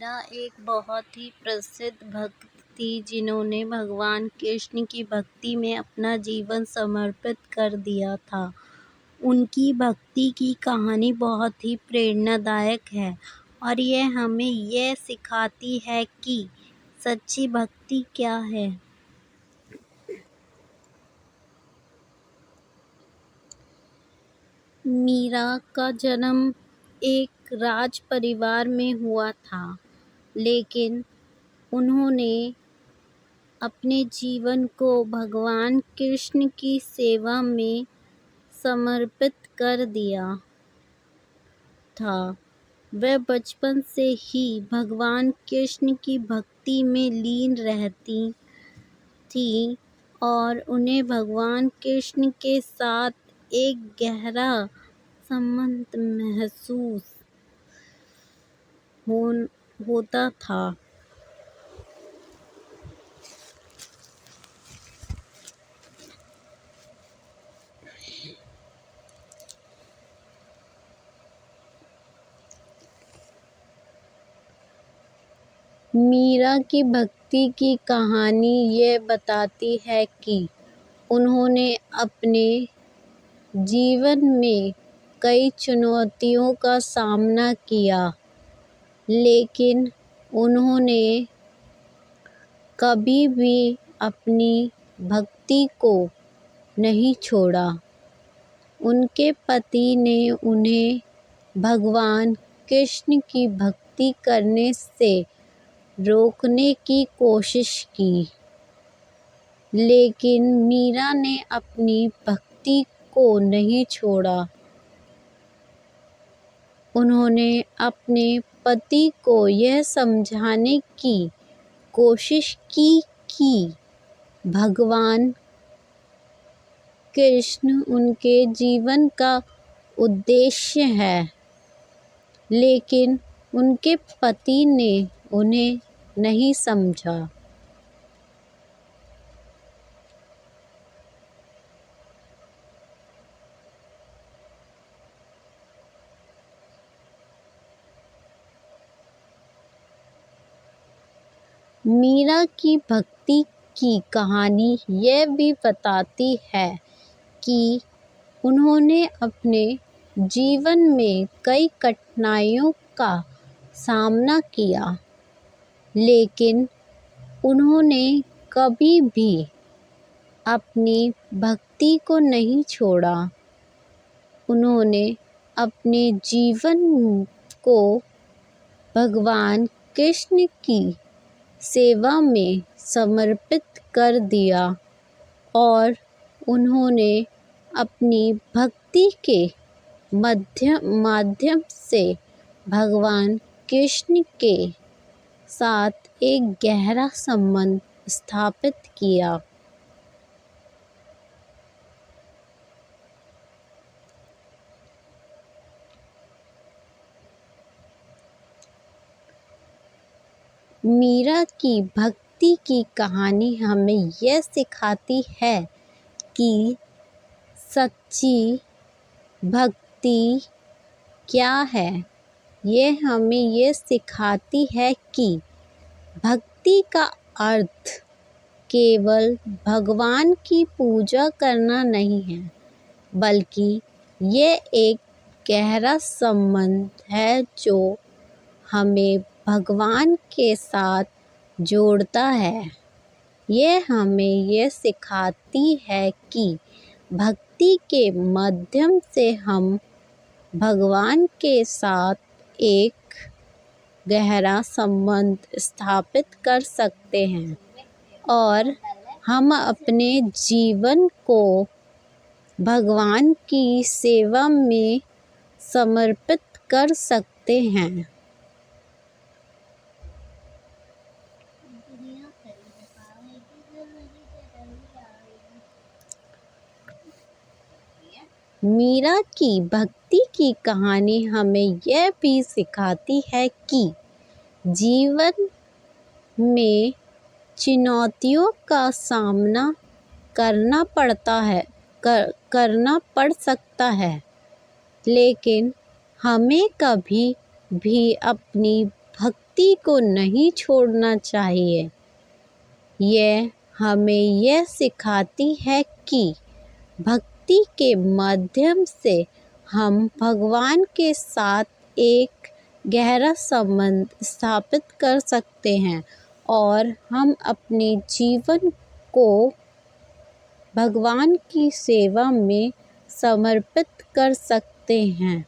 मीरा एक बहुत ही प्रसिद्ध भक्त थी जिन्होंने भगवान कृष्ण की भक्ति में अपना जीवन समर्पित कर दिया था। उनकी भक्ति की कहानी बहुत ही प्रेरणादायक है और यह हमें यह सिखाती है कि सच्ची भक्ति क्या है। मीरा का जन्म एक राज परिवार में हुआ था, लेकिन उन्होंने अपने जीवन को भगवान कृष्ण की सेवा में समर्पित कर दिया था। वह बचपन से ही भगवान कृष्ण की भक्ति में लीन रहती थी और उन्हें भगवान कृष्ण के साथ एक गहरा संबंध महसूस होता था। मीरा की भक्ति की कहानी यह बताती है कि उन्होंने अपने जीवन में कई चुनौतियों का सामना किया, लेकिन उन्होंने कभी भी अपनी भक्ति को नहीं छोड़ा। उनके पति ने उन्हें भगवान कृष्ण की भक्ति करने से रोकने की कोशिश की, लेकिन मीरा ने अपनी भक्ति को नहीं छोड़ा। उन्होंने अपने पति को यह समझाने की कोशिश की कि भगवान कृष्ण उनके जीवन का उद्देश्य है, लेकिन उनके पति ने उन्हें नहीं समझा। मीरा की भक्ति की कहानी यह भी बताती है कि उन्होंने अपने जीवन में कई कठिनाइयों का सामना किया, लेकिन उन्होंने कभी भी अपनी भक्ति को नहीं छोड़ा। उन्होंने अपने जीवन को भगवान कृष्ण की सेवा में समर्पित कर दिया और उन्होंने अपनी भक्ति के माध्यम से भगवान कृष्ण के साथ एक गहरा संबंध स्थापित किया। मीरा की भक्ति की कहानी हमें यह सिखाती है कि सच्ची भक्ति क्या है। यह हमें यह सिखाती है कि भक्ति का अर्थ केवल भगवान की पूजा करना नहीं है, बल्कि यह एक गहरा संबंध है जो हमें भगवान के साथ जोड़ता है। यह हमें यह सिखाती है कि भक्ति के माध्यम से हम भगवान के साथ एक गहरा संबंध स्थापित कर सकते हैं और हम अपने जीवन को भगवान की सेवा में समर्पित कर सकते हैं। मीरा की भक्ति की कहानी हमें यह भी सिखाती है कि जीवन में चुनौतियों का सामना करना पड़ सकता है, लेकिन हमें कभी भी अपनी भक्ति भक्ति को नहीं छोड़ना चाहिए। यह हमें यह सिखाती है कि भक्ति के माध्यम से हम भगवान के साथ एक गहरा संबंध स्थापित कर सकते हैं और हम अपने जीवन को भगवान की सेवा में समर्पित कर सकते हैं।